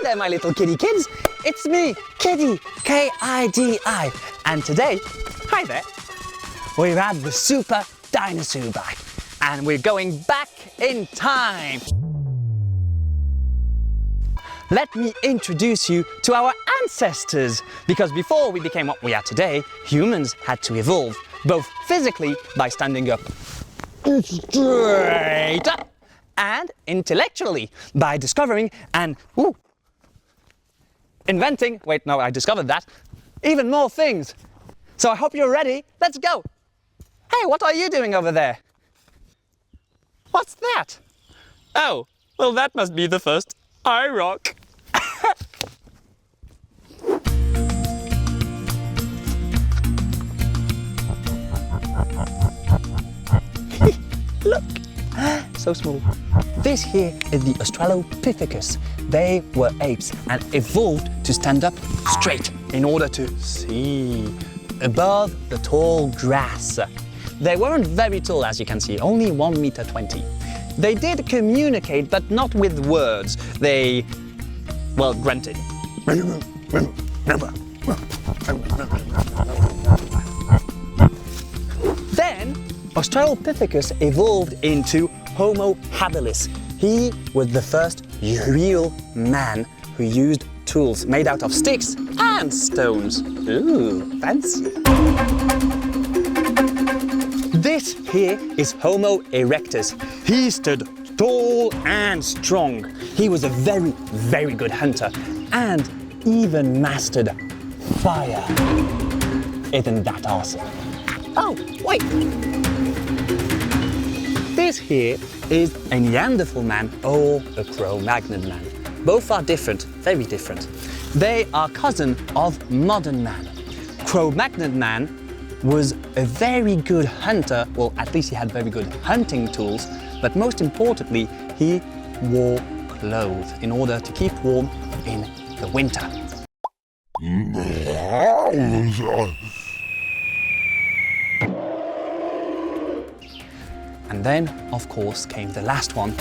there, my little kitty kids. It's me, Kidi, K-I-D-I. And today, hi there, we're at the Super Dinosaur Bike. And we're going back in time. Let me introduce you to our ancestors. Because before we became what we are today, humans had to evolve, both physically by standing up straight up, and intellectually by discovering and inventing, wait, no, I discovered that, even more things. So I hope you're ready. Let's go. Hey, what are you doing over there? What's that? Oh, well, that must be the first eye rock. Look, so small. This here is the Australopithecus. They were apes and evolved to stand up straight in order to see above the tall grass. They weren't very tall, as you can see, only 1.20 meters. They did communicate, but not with words. They, well, grunted. Then, Australopithecus evolved into Homo habilis. He was the first real man who used tools made out of sticks and stones. Ooh, fancy. This here is Homo erectus. He stood tall and strong. He was a very, very good hunter and even mastered fire. Isn't that awesome? Oh, wait. This here is a Neanderthal man or a Cro-Magnon man. Both are different, very different. They are cousin of modern man. Cro-Magnon man was a very good hunter, well, at least he had very good hunting tools, but most importantly, he wore clothes in order to keep warm in the winter. And then, of course, came the last one.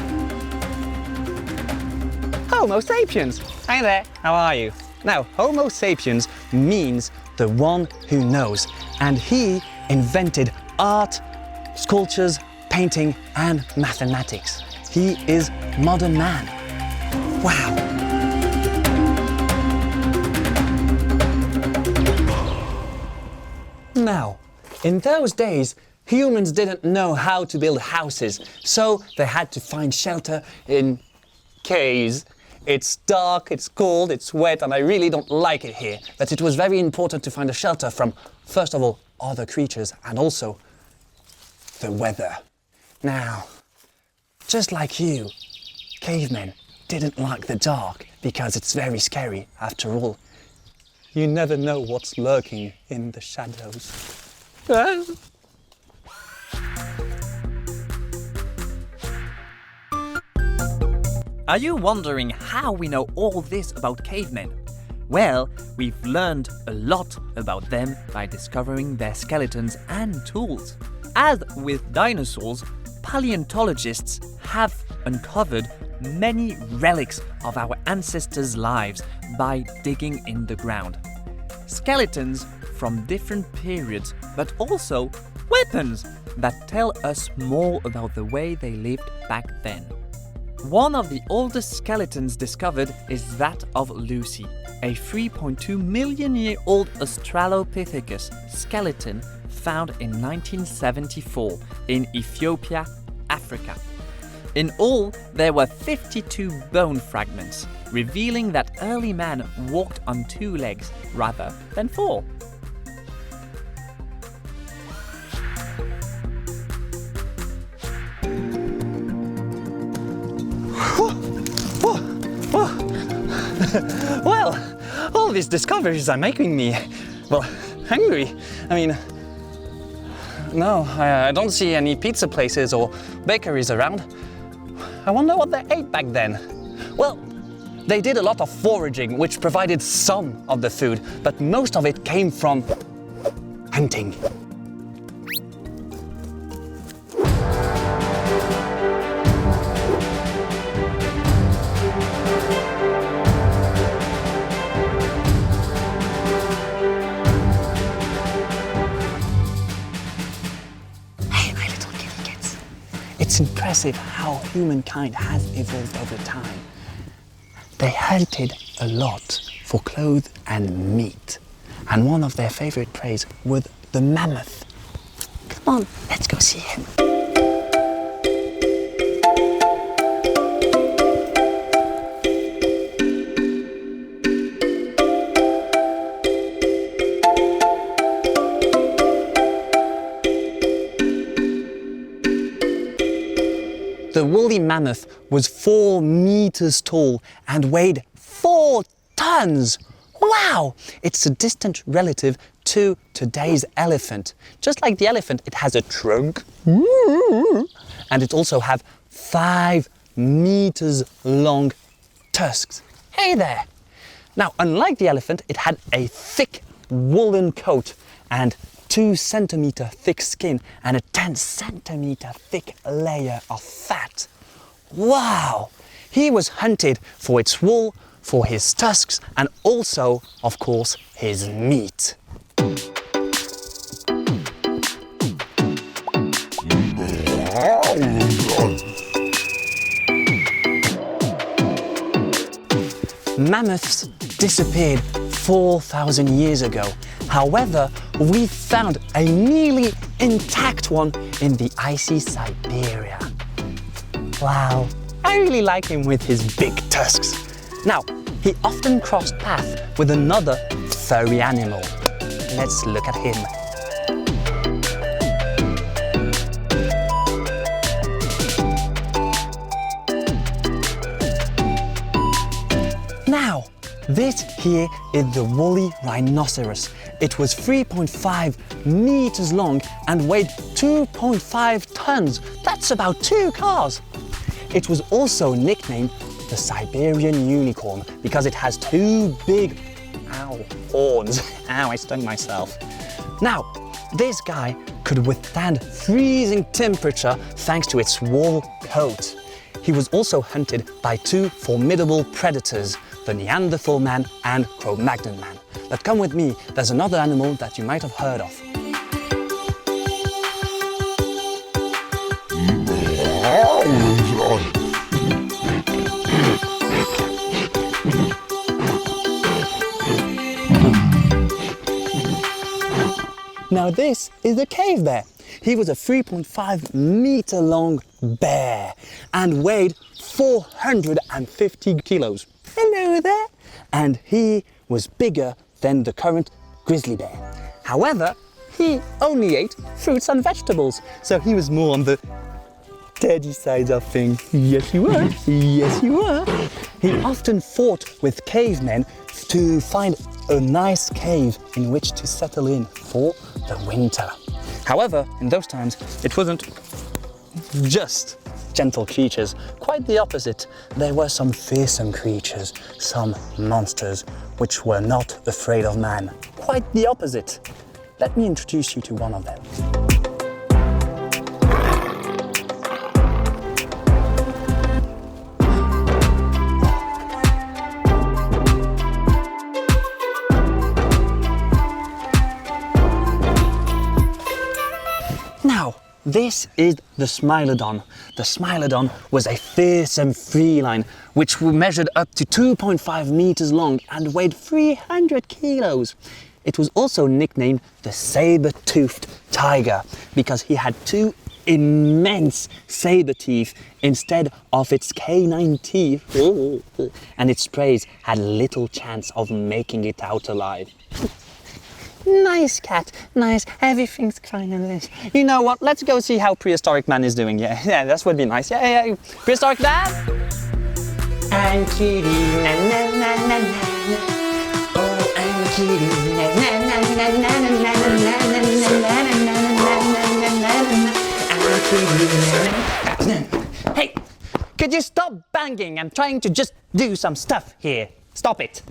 Homo sapiens! Hi there, how are you? Now, Homo sapiens means the one who knows, and he invented art, sculptures, painting, and mathematics. He is modern man. Wow! Now, in those days, humans didn't know how to build houses, so they had to find shelter in caves. It's dark, it's cold, it's wet, and I really don't like it here. But it was very important to find a shelter from, first of all, other creatures, and also the weather. Now, just like you, cavemen didn't like the dark because it's very scary. After all, you never know what's lurking in the shadows. Are you wondering how we know all this about cavemen? Well, we've learned a lot about them by discovering their skeletons and tools. As with dinosaurs, paleontologists have uncovered many relics of our ancestors' lives by digging in the ground. Skeletons from different periods, but also weapons that tell us more about the way they lived back then. One of the oldest skeletons discovered is that of Lucy, a 3.2 million year old Australopithecus skeleton found in 1974 in Ethiopia, Africa. In all, there were 52 bone fragments, revealing that early man walked on 2 legs rather than 4. Well, all these discoveries are making me, well, hungry. I mean, no, I don't see any pizza places or bakeries around. I wonder what they ate back then. Well, they did a lot of foraging, which provided some of the food, but most of it came from hunting. It's impressive how humankind has evolved over time. They hunted a lot for clothes and meat. And one of their favorite prey was the mammoth. Come on, let's go see him. The woolly mammoth was 4 meters tall and weighed 4 tons. Wow! It's a distant relative to today's elephant. Just like the elephant, it has a trunk. And it also has 5 meters long tusks. Hey there! Now, unlike the elephant, it had a thick woolen coat and 2 centimeter thick skin and a 10 centimeter thick layer of fat. Wow! He was hunted for its wool, for his tusks, and also, of course, his meat. Mammoths disappeared 4,000 years ago. However, we found a nearly intact one in the icy Siberia. Wow, I really like him with his big tusks. Now, he often crossed paths with another furry animal. Let's look at him. Now, this here is the woolly rhinoceros. It was 3.5 meters long and weighed 2.5 tons. That's about 2 cars. It was also nicknamed the Siberian unicorn because it has 2 big, horns. Ow, I stung myself. Now, this guy could withstand freezing temperature thanks to its wool coat. He was also hunted by 2 formidable predators, the Neanderthal man and Cro-Magnon man. But come with me, there's another animal that you might have heard of. Now this is a cave bear. He was a 3.5 meter long bear and weighed 450 kilos. Hello there. And he was bigger than the current grizzly bear. However, he only ate fruits and vegetables, so he was more on the dirty side of things. Yes, you were. Yes, you were. He often fought with cavemen to find a nice cave in which to settle in for the winter. However, in those times, it wasn't just gentle creatures. Quite the opposite. There were some fearsome creatures, some monsters, which were not afraid of man. Quite the opposite. Let me introduce you to one of them. Now, this is the Smilodon. The Smilodon was a fearsome feline which measured up to 2.5 meters long and weighed 300 kilos. It was also nicknamed the saber-toothed tiger because he had 2 immense saber teeth instead of its canine teeth. And its prey had little chance of making it out alive. Nice cat, nice, everything's kind of this. You know what, let's go see how Prehistoric Man is doing. Yeah, that would be nice. Yeah. Prehistoric Man? I'm Kidi, na na na na na na. Oh, I'm Kidi, na na na na na na na na na na na na na. Hey, could you stop banging? I'm trying to just do some stuff here. Stop it.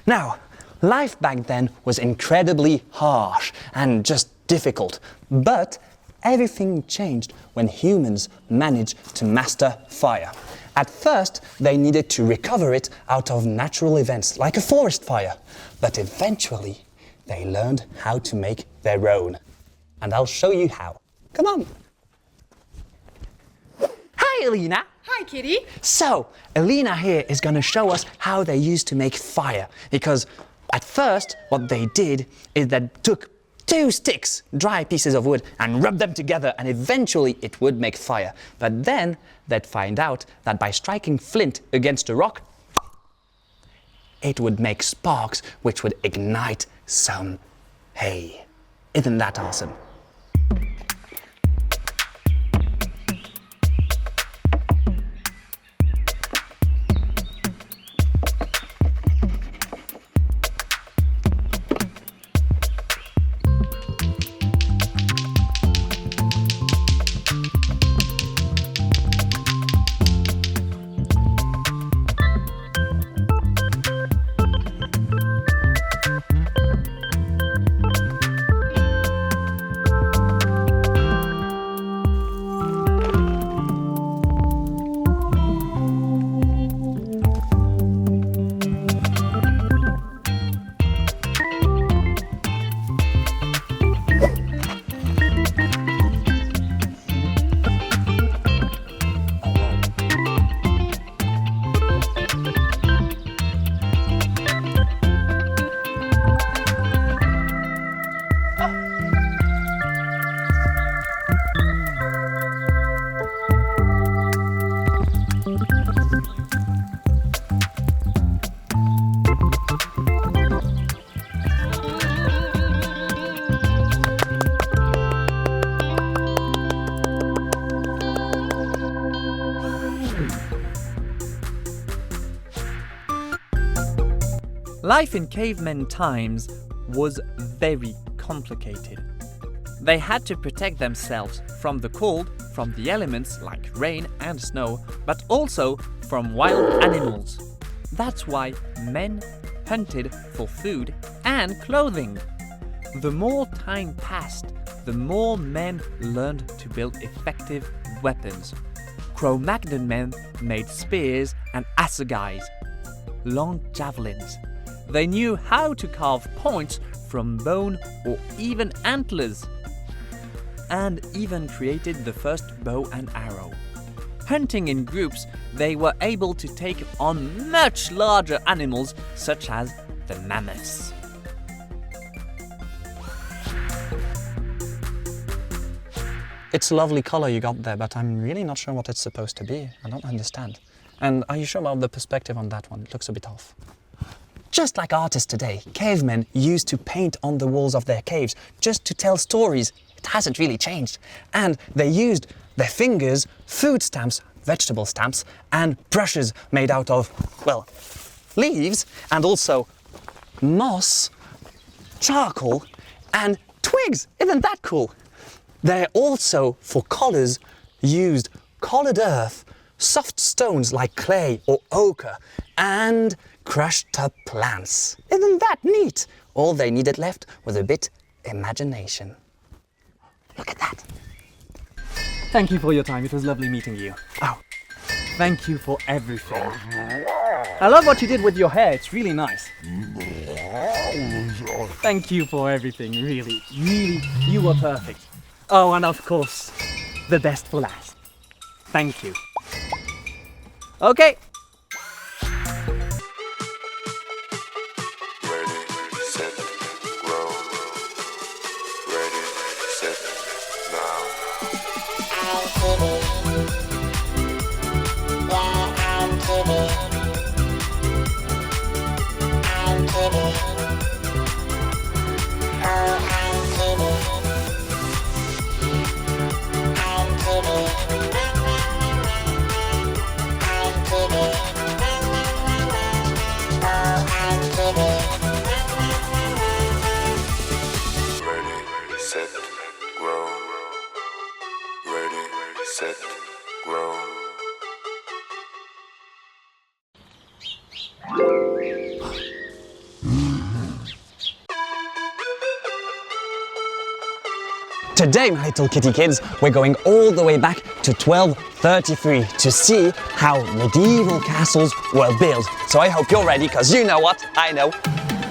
Now, life back then was incredibly harsh and just difficult, but everything changed when humans managed to master fire. At first, they needed to recover it out of natural events, like a forest fire. But eventually, they learned how to make their own. And I'll show you how. Come on. Hi, Alina. Hi, Kitty. So, Alina here is going to show us how they used to make fire. Because at first, what they did is they took 2 sticks, dry pieces of wood, and rubbed them together, and eventually it would make fire. But then they'd find out that by striking flint against a rock, it would make sparks which would ignite some hay. Isn't that awesome? Life in cavemen times was very complicated. They had to protect themselves from the cold, from the elements like rain and snow, but also from wild animals. That's why men hunted for food and clothing. The more time passed, the more men learned to build effective weapons. Cro-Magnon men made spears and assegais, long javelins. They knew how to carve points from bone or even antlers, and even created the first bow and arrow. Hunting in groups, they were able to take on much larger animals such as the mammoths. It's a lovely color you got there, but I'm really not sure what it's supposed to be. I don't understand. And are you sure about the perspective on that one? It looks a bit off. Just like artists today, cavemen used to paint on the walls of their caves just to tell stories. It hasn't really changed. And they used their fingers, food stamps, vegetable stamps, and brushes made out of, well, leaves, and also moss, charcoal, and twigs. Isn't that cool? They also, for colors, used colored earth, soft stones like clay or ochre, and crushed up plants. Isn't that neat? All they needed left was a bit imagination. Look at that. Thank you for your time. It was lovely meeting you. Oh, Thank you for everything. I love what you did with your hair. It's really nice. Thank you for everything. Really, you were perfect. Oh, and of course, the best for last. Thank you. Okay. Ready, set, grow. Ready, set, now. I'm Kidi. Yeah, I'm Kidi. I'm Kidi. Oh, I'm Kidi. I'm Kidi. I'm Kidi. Today, my little kitty kids, we're going all the way back to 1233 to see how medieval castles were built. So I hope you're ready, because you know what? I know.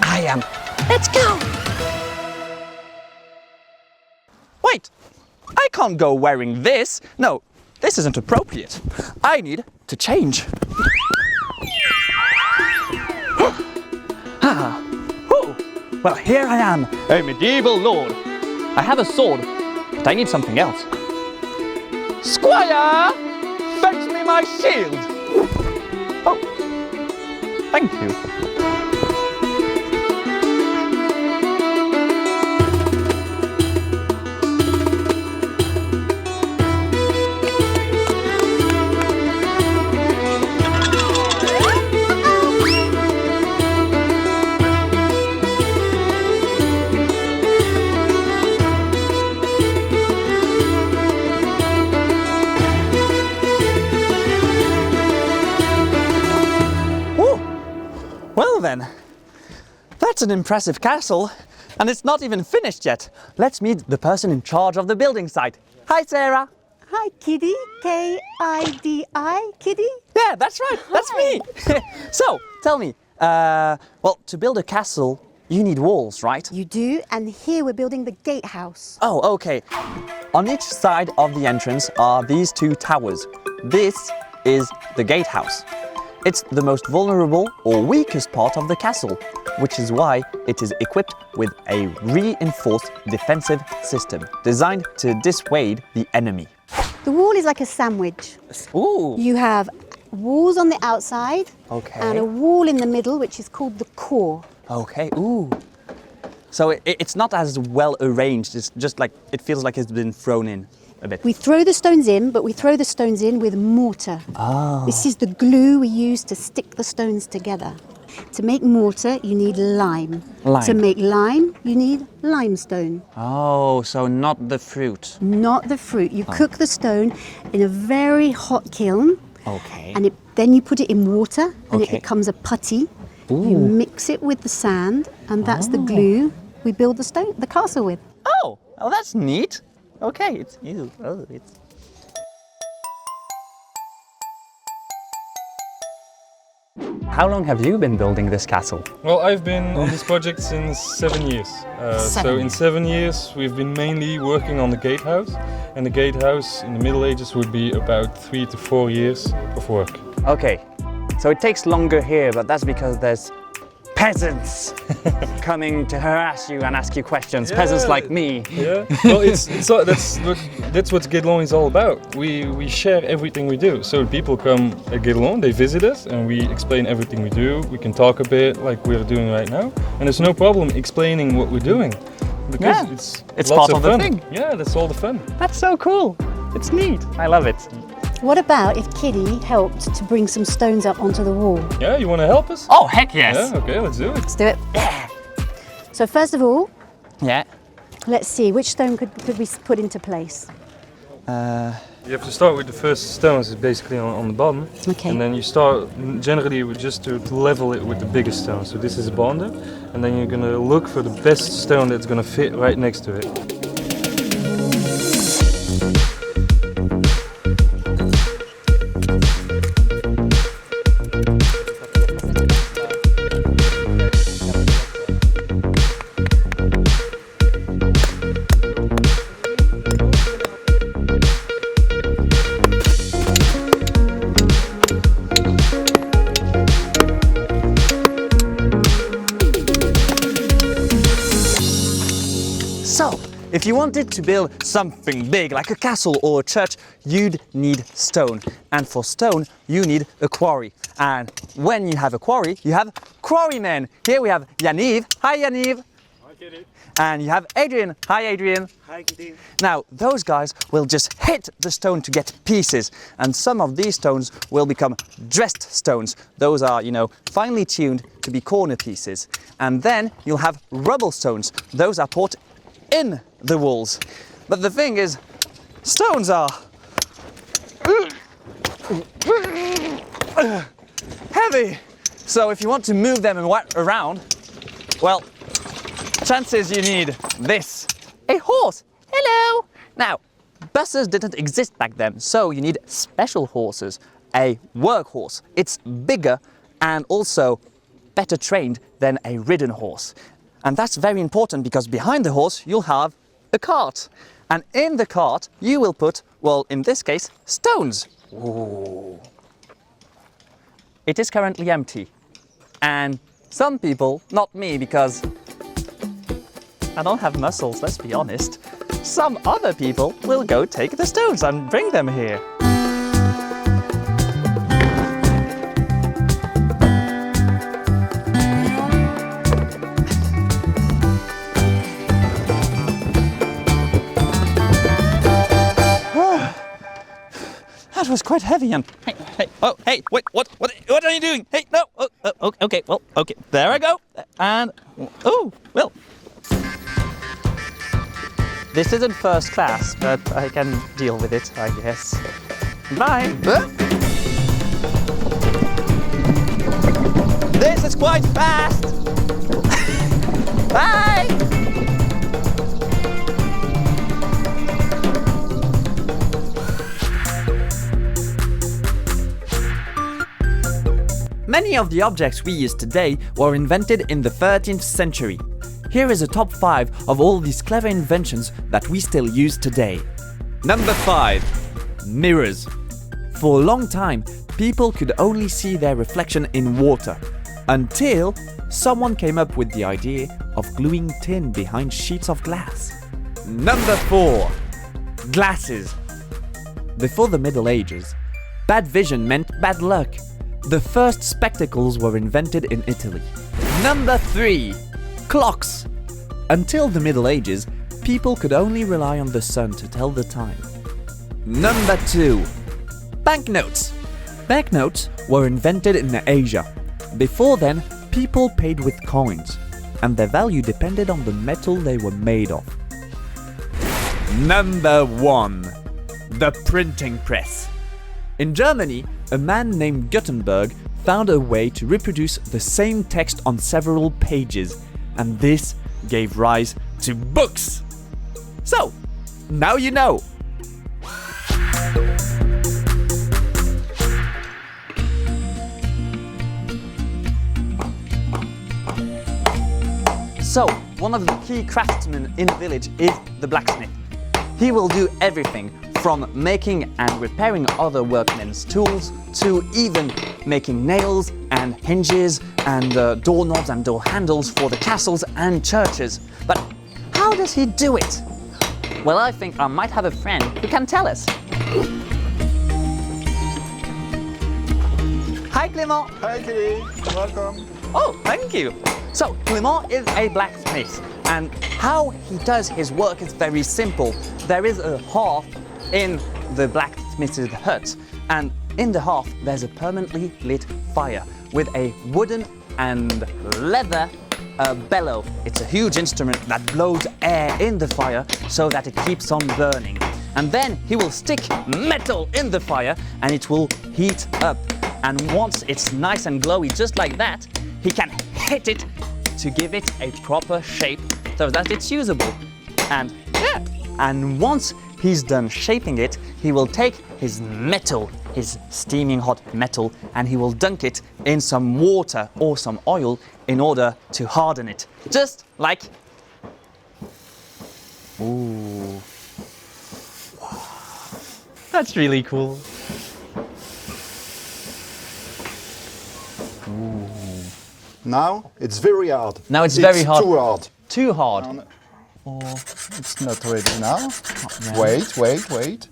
I am. Let's go! Wait! I can't go wearing this. No, this isn't appropriate. I need to change. Well, here I am, a medieval lord. I have a sword, but I need something else. Squire, fetch me my shield. Oh, thank you. Well then, that's an impressive castle, and it's not even finished yet. Let's meet the person in charge of the building site. Hi, Sarah. Hi, Kidi. K-I-D-I, Kidi? Yeah, that's right. That's me. So, tell me, well, to build a castle, you need walls, right? You do, and here we're building the gatehouse. Oh, okay. On each side of the entrance are these two towers. This is the gatehouse. It's the most vulnerable or weakest part of the castle, which is why it is equipped with a reinforced defensive system designed to dissuade the enemy. The wall is like a sandwich. Ooh. You have walls on the outside Okay. and a wall in the middle, which is called the core. Okay. Ooh. So it's not as well arranged. It's just like it feels like it's been thrown in a bit. We throw the stones in, but we throw the stones in with mortar. Oh. This is the glue we use to stick the stones together. To make mortar, you need lime. Lime. To make lime, you need limestone. Oh, so not the fruit. Not the fruit. You cook the stone in a very hot kiln. Okay. And then you put it in water and it Okay. becomes a putty. You mix it with the sand, and that's the glue we build the castle with. Oh, well, that's neat. Okay, it's ew. Oh, it's. How long have you been building this castle? Well, I've been on this project since 7 years. So in 7 years, we've been mainly working on the gatehouse. And the gatehouse in the Middle Ages would be about 3 to 4 years of work. Okay, so it takes longer here, but that's because there's peasants coming to harass you and ask you questions. Peasants like me. Yeah. Well, that's what Guidelon is all about. We share everything we do. So people come at Guidelon, they visit us, and we explain everything we do. We can talk a bit like we're doing right now, and there's no problem explaining what we're doing because Yeah, it's lots part of the fun. thing. Yeah, that's all the fun. That's so cool. It's neat. I love it. What about if Kidi helped to bring some stones up onto the wall? Yeah, you want to help us? Oh, heck yes. Yeah, okay, let's do it. Let's do it. Yeah. So first of all, Yeah. let's see, which stone could we put into place? You have to start with the first stones, is basically on the bottom. Okay. And then you start generally with just to level it with the biggest stone. So this is a bonder, and then you're gonna look for the best stone that's gonna fit right next to it. So, if you wanted to build something big like a castle or a church, you'd need stone. And for stone, you need a quarry. And when you have a quarry, you have quarrymen. Here we have Yaniv. Hi, Yaniv. Hi, Kidi. And you have Adrian. Hi, Adrian. Hi, Kidi. Now, those guys will just hit the stone to get pieces. And some of these stones will become dressed stones. Those are, finely tuned to be corner pieces. And then you'll have rubble stones. Those are put in the walls. But the thing is, stones are heavy. So if you want to move them around, well, chances you need this. A horse. Hello. Now, buses didn't exist back then, so you need special horses, a workhorse. It's bigger and also better trained than a ridden horse. And that's very important because behind the horse you'll have a cart. And in the cart you will put, well, in this case, stones. Ooh. It is currently empty. And some people, not me because I don't have muscles, let's be honest, some other people will go take the stones and bring them here. That was quite heavy and hey, wait, what are you doing? Hey, no, okay, well, okay, there I go, and, oh, well. This isn't first class, but I can deal with it, I guess. Bye. This is quite fast. Bye. Many of the objects we use today were invented in the 13th century. Here is a top 5 of all these clever inventions that we still use today. Number 5. Mirrors. For a long time, people could only see their reflection in water, until someone came up with the idea of gluing tin behind sheets of glass. Number 4. Glasses. Before the Middle Ages, bad vision meant bad luck. The first spectacles were invented in Italy. Number 3. Clocks. Until the Middle Ages, people could only rely on the sun to tell the time. Number 2. Banknotes. Banknotes were invented in Asia. Before then, people paid with coins, and their value depended on the metal they were made of. Number 1. The printing press. In Germany, a man named Gutenberg found a way to reproduce the same text on several pages, and this gave rise to books. So, now you know. So, one of the key craftsmen in the village is the blacksmith. He will do everything from making and repairing other workmen's tools to even making nails and hinges and doorknobs and door handles for the castles and churches. But how does he do it? Well, I think I might have a friend who can tell us. Hi, Clément. Hi, Kidi. Welcome. Oh, thank you. So, Clément is a blacksmith, and how he does his work is very simple. There is a hearth in the blacksmith's hut, and in the hearth there's a permanently lit fire with a wooden and leather bellow. It's a huge instrument that blows air in the fire so that it keeps on burning. And then he will stick metal in the fire and it will heat up. And once it's nice and glowy just like that, he can hit it to give it a proper shape so that it's usable. And yeah, and once he's done shaping it, he will take his metal, his steaming hot metal, and he will dunk it in some water or some oil in order to harden it. Just like... Ooh. That's really cool. Ooh. Now it's very hard. Now it's very hard. Too hard. Too hard. Oh, it's not ready now. Wait.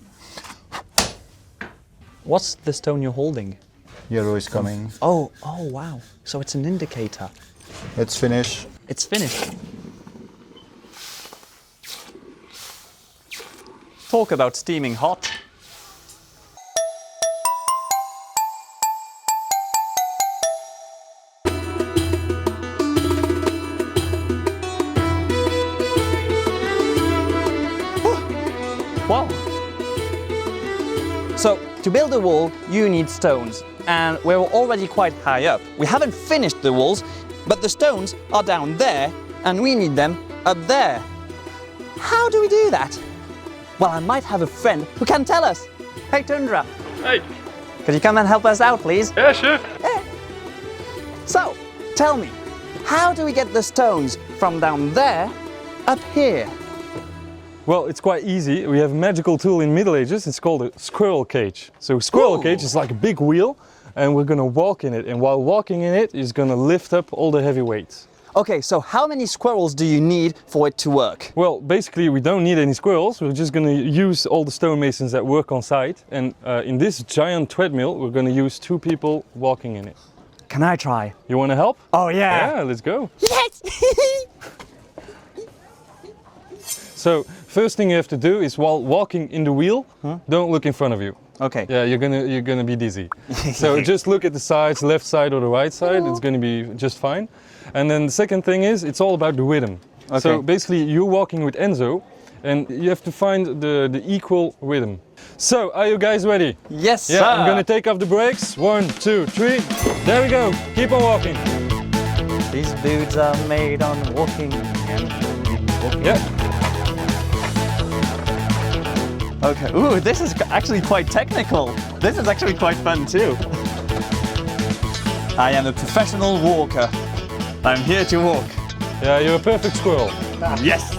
What's the stone you're holding? Yellow is coming. Oh, wow. So it's an indicator. It's finished. It's finished. Talk about steaming hot. Wow. So, to build a wall, you need stones, and we're already quite high up. We haven't finished the walls, but the stones are down there, and we need them up there. How do we do that? Well, I might have a friend who can tell us. Hey, Tundra, Hey. could you come and help us out, please? Yeah, sure. So, tell me, how do we get the stones from down there up here? Well, it's quite easy. We have a magical tool in Middle Ages. It's called a squirrel cage. So squirrel cage is like a big wheel, and we're gonna walk in it. And while walking in it, it's gonna lift up all the heavy weights. Okay, so how many squirrels do you need for it to work? Well, basically, we don't need any squirrels. We're just gonna use all the stonemasons that work on site. And in this giant treadmill, we're gonna use 2 people walking in it. Can I try? You wanna help? Oh yeah. Yeah, let's go. Yes! So, first thing you have to do is while walking in the wheel, don't look in front of you. Okay. Yeah, you're gonna be dizzy. So just look at the sides, left side or the right side. It's gonna be just fine. And then the second thing is, it's all about the rhythm. Okay. So basically, you're walking with Enzo, and you have to find the equal rhythm. So, are you guys ready? Yes, Yeah, sir. I'm gonna take off the brakes. 1, 2, 3. There we go. Keep on walking. These boots are made on walking and walking. Yeah. Okay. Ooh, this is actually quite technical. This is actually quite fun too. I am a professional walker. I'm here to walk. Yeah, you're a perfect squirrel. Yes.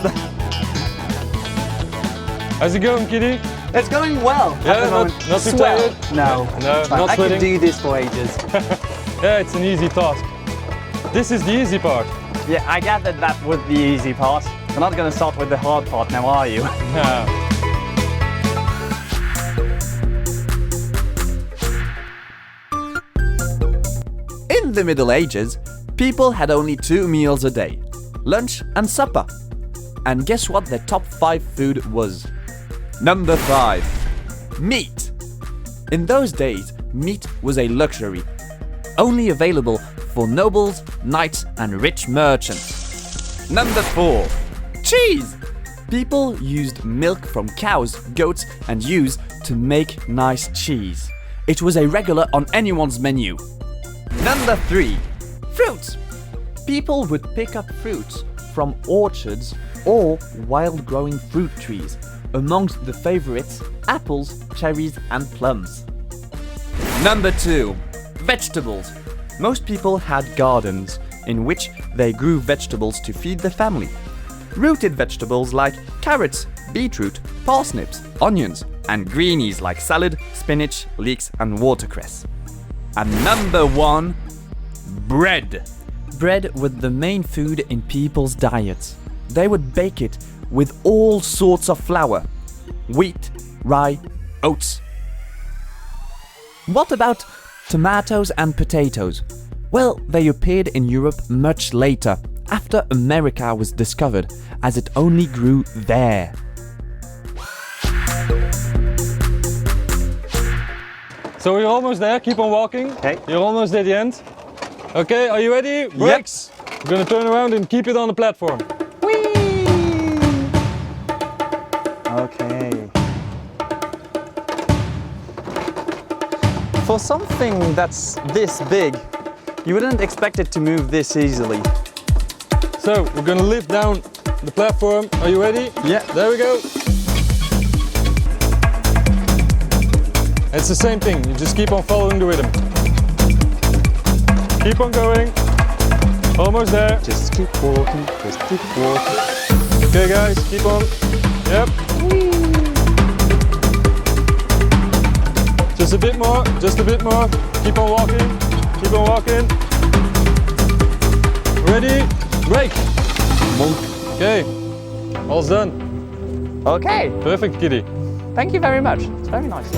How's it going, Kidi? It's going well. at Yeah, the not moment. too Swell. tired? No. No, It's fine. not I could sweating? do this for ages. Yeah, it's an easy task. This is the easy part. Yeah, I gathered that was the easy part. We're not going to start with the hard part now, are you? Yeah. In the Middle Ages, people had only 2 meals a day, lunch and supper. And guess what their top 5 food was? Number 5. Meat. In those days, meat was a luxury, only available for nobles, knights and rich merchants. Number 4. Cheese. People used milk from cows, goats and ewes to make nice cheese. It was a regular on anyone's menu. Number 3. Fruits. People would pick up fruits from orchards or wild growing fruit trees. Amongst the favorites, apples, cherries and plums. Number 2. Vegetables. Most people had gardens in which they grew vegetables to feed their family. Rooted vegetables like carrots, beetroot, parsnips, onions, and greenies like salad, spinach, leeks, and watercress. And number 1, bread. Bread was the main food in people's diets. They would bake it with all sorts of flour: wheat, rye, oats. What about tomatoes and potatoes? Well, they appeared in Europe much later, after America was discovered, as it only grew there. So you're almost there. Keep on walking. Okay. You're almost at the end. Okay, are you ready? Brakes. We're gonna turn around and keep it on the platform. Okay. For something that's this big, you wouldn't expect it to move this easily. So we're gonna lift down the platform. Are you ready? Yeah. There we go. It's the same thing. You just keep on following the rhythm. Keep on going. Almost there. Just keep walking, just keep walking. Okay, guys, keep on. Yep. Just a bit more. Just a bit more. Keep on walking. Keep on walking. Ready? Break. Okay. All's done. Okay, Perfect, Kidi. thank you very much. It's very nice.